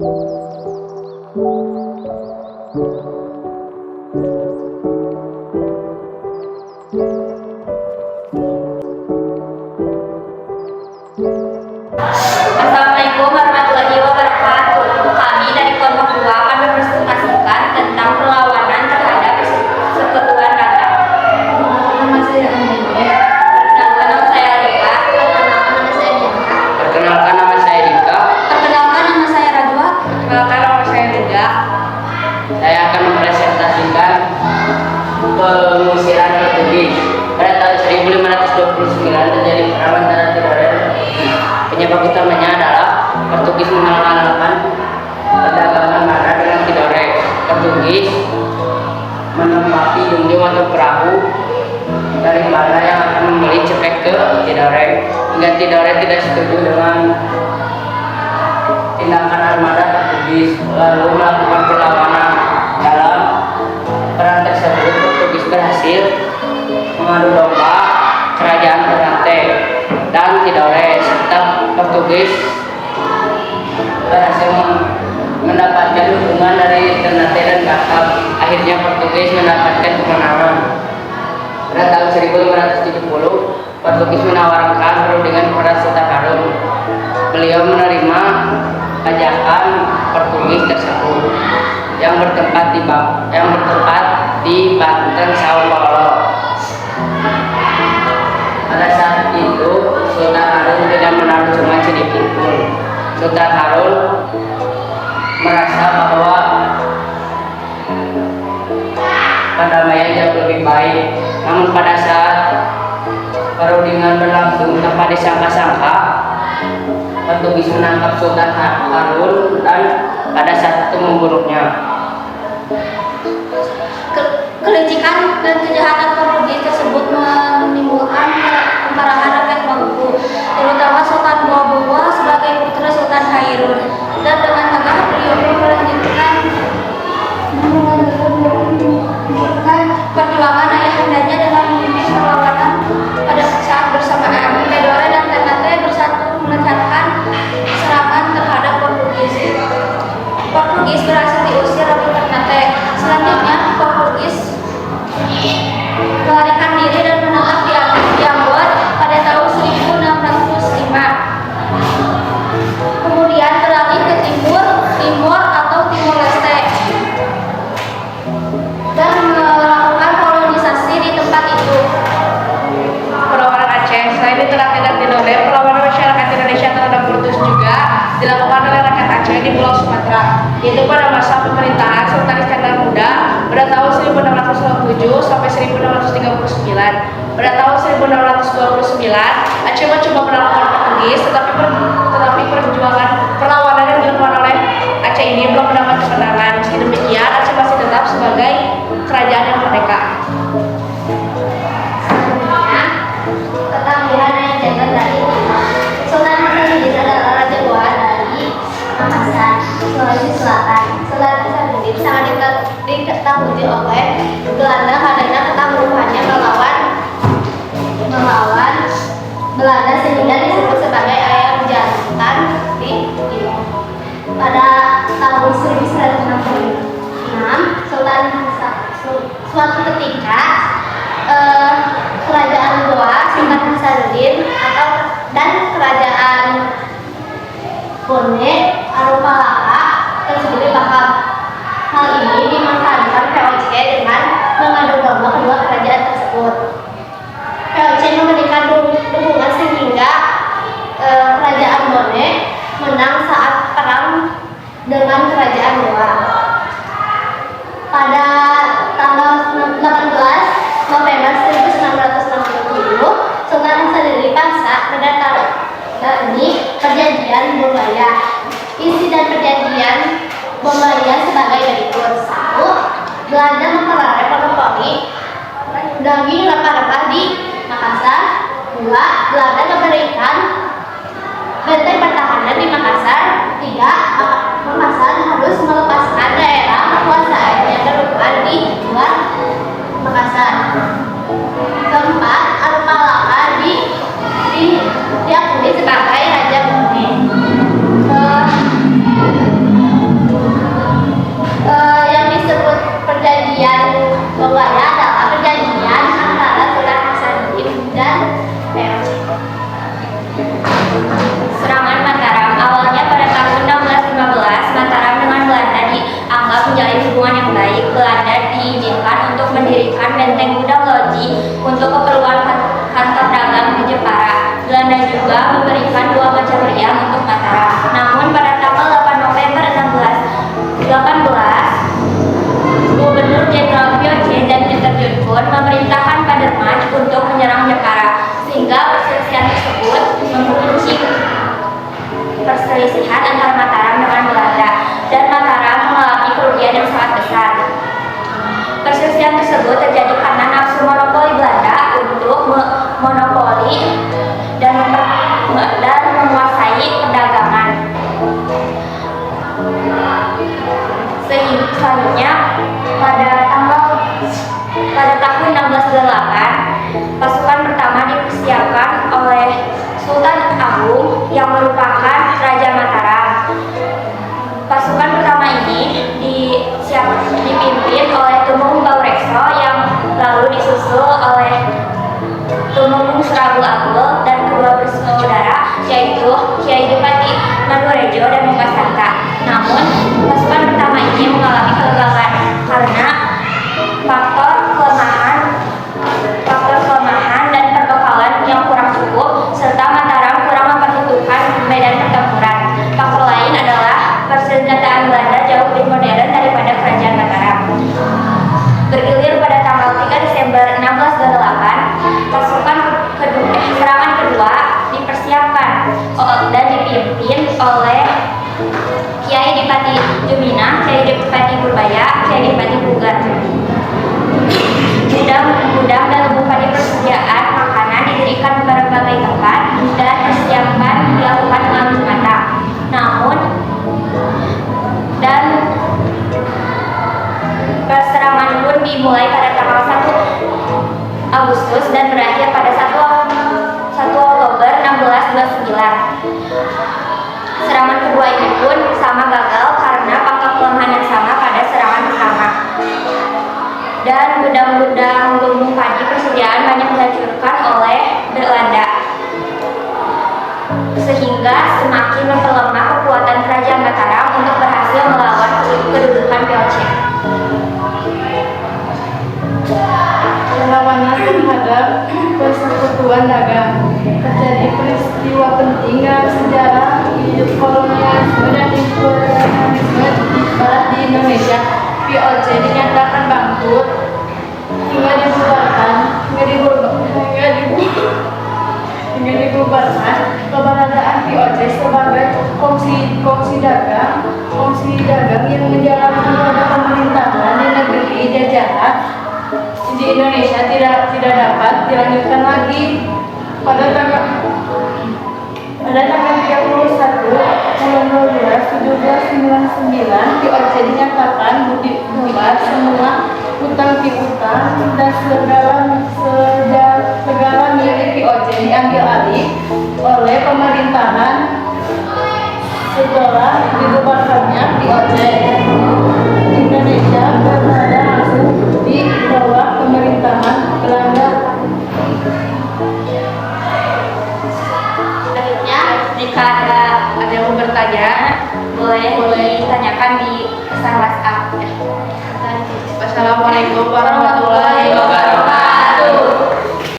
Assalamualaikum warahmatullahi wabarakatuh. Kami dari kelompok 2 akan mempresentasikan tentang perlawanan terhadap persekutuan kata. Nama saya Andrea. Perkenalkan nama saya Alika. Perkenalkan nama saya Dika. Perkenalkan nama saya Rajwa. Perkenalkan nama saya Rida. Saya akan mempresentasikan pengusiran Portugis. Pada tahun 1529 terjadi perang antara Tidore. Penyebab utamanya adalah Portugis menghalalkan perdagangan marah dengan Tidore. Portugis menempati junjung atau perahu dari mana yang akan membeli cepet ke Tidore. Hingga Tidore tidak setuju dengan tindakan armada Portugis, lalu melakukan perlawanan. Dalam perang tersebut Portugis berhasil mengadu domba kerajaan Ternate dan Tidore, serta Portugis berhasil mendapatkan dukungan dari Ternate dan Batak. Akhirnya Portugis mendapatkan kemenangan. Pada tahun 1570 Portugis menawarkan perundingan kepada Sultan Harun. Beliau menerima ajakan Portugis tersebut yang bertempat di Banten, Sao Paulo. Pada saat itu Sultan Harun tidak menaruh cuma sedikit pun. Sultan Harun merasa bahwa perdamaian jauh lebih baik. Namun pada saat perundingan berlangsung tanpa disangka-sangka, Portugis menangkap Sultan Harun dan pada saat itu membunuhnya. Kelicikan dan kejahatan Portugis tersebut menimbulkan kemarahan rakyat Bangku, terutama Sultan Boa sebagai putra Sultan Hairun, dan dengan megah beliau melanjutkan perjuangan ayahandanya dalam memimpin perlawanan. Pada saat bersamaan, Tidore dan Ternate bersatu melancarkan serangan terhadap Portugis. Portugis berhasil diusir oleh Ternate. Selanjutnya Portugis melarikan diri dan menetap di Ambon pada tahun 1605. Kemudian beralih ke Timor atau Timor Leste dan melakukan kolonisasi di tempat itu. Perlawanan Aceh. Selain itu rakyat dan Tidore, perlawanan masyarakat Indonesia terhadap Portugis juga dilakukan oleh rakyat Aceh di Pulau Sumatera, yaitu pada masa pemerintahan Sultan Iskandar Muda pada tahun 1627 sampai 1639. Pada tahun 1629, Aceh mencoba melawan Portugis, tetapi perlawanan yang dilakukan oleh Aceh ini belum mendapat kemenangan. Meski demikian, Aceh masih tetap sebagai kerajaan yang merdeka. Selanjutnya, ketangguhan yang jaga dari Sultan Hasanuddin adalah raja Goa dari Makassar, Sulawesi Selatan. Sultan Hasanuddin sangat diketahui oleh Belanda karena ketangguhannya melawan Belanda sehingga disebut sebagai ayam jantan di Timor. Pada tahun 1166, suatu ketika kerajaan Goa, Sultan Hasanuddin dan kerajaan Bone Arupalaka tersebut dibakar. Hal ini dimanfaatkan VOC dengan mengadu domba kedua kerajaan tersebut. VOC memberikan dukungan sehingga kerajaan Bone menang saat perang dengan kerajaan Goa. Pada tanggal 18 November 1667, Sultan Hasanuddin dipaksa menandatangani perjanjian Bombaya. Isi dan perjanjian Bombaya sebagai berikut: 1. Belanda memperoleh monopoli daging rempah-rempah di Makassar. 2. Belanda memberikan benteng pertahanan di Makassar. 3. Makassar harus melepaskan daerah kekuasaannya terluar di luar Makassar. 4. Arupalaka diakui sebagai Raja Bone. Selanjutnya pada tahun 1608 pasukan pertama dipersiapkan oleh Sultan Agung yang merupakan Raja Mataram. Pasukan pertama ini dipimpin oleh Tumenggung Baurekso yang lalu disusul oleh Tumenggung Serabu Agul dan kedua bersaudara yaitu Kiai Dipati Manurejo dan Muka Santa. Namun pasukan pertama ini mengalami kegagalan karena faktor kelemahan dan perbekalan yang kurang cukup serta Mataram kurang memperhitungkan medan pertempuran. Faktor lain adalah persenjataan Belanda jauh lebih modern daripada kerajaan Mataram. Bergilir pada tanggal 3 Desember 1608, serangan kedua dipersiapkan dan dipimpin oleh Kiai Dipati Jumina, Kiai Dipati Purbaya, Kiai Dipati Pugar. Gudang dan lubuk padi persediaan makanan didirikan di berbagai tempat dan persiapan dilakukan melalui matang. Perserangan pun dimulai pada tanggal 1 Agustus dan berakhir pada 1 Oktober 1629. Serangan kedua ini pun sama gagal karena pangkal kelemahan yang sama pada serangan pertama. Dan gudang-gudang lumbung padi persediaan banyak dihancurkan oleh Belanda, sehingga semakin memperlemah kekuatan kerajaan Mataram untuk berhasil melawan kedudukan POC. Perlawanan terhadap persekutuan dagang. Terjadi peristiwa penting dalam sejarah kolonialisme dan imperialisme barat di Indonesia. POC dinyatakan bangkrut hingga dibubarkan keberadaan POC sebagai kongsi dagang yang menjalankan roda pemerintahan di negeri jajahan di Indonesia tidak dapat dilanjutkan lagi. Pada tanggal 31 bulan 12 1799 POC dinyatakan bubar, semua hutang piutang dan segala milik POC diambil alih oleh pemerintahan setelah dibubarkannya POC. Indonesia berada langsung di bawah pemerintahan Belanda. Selanjutnya, jika ada yang mau bertanya, boleh ditanyakan di pesan WhatsApp. Wassalamualaikum warahmatullahi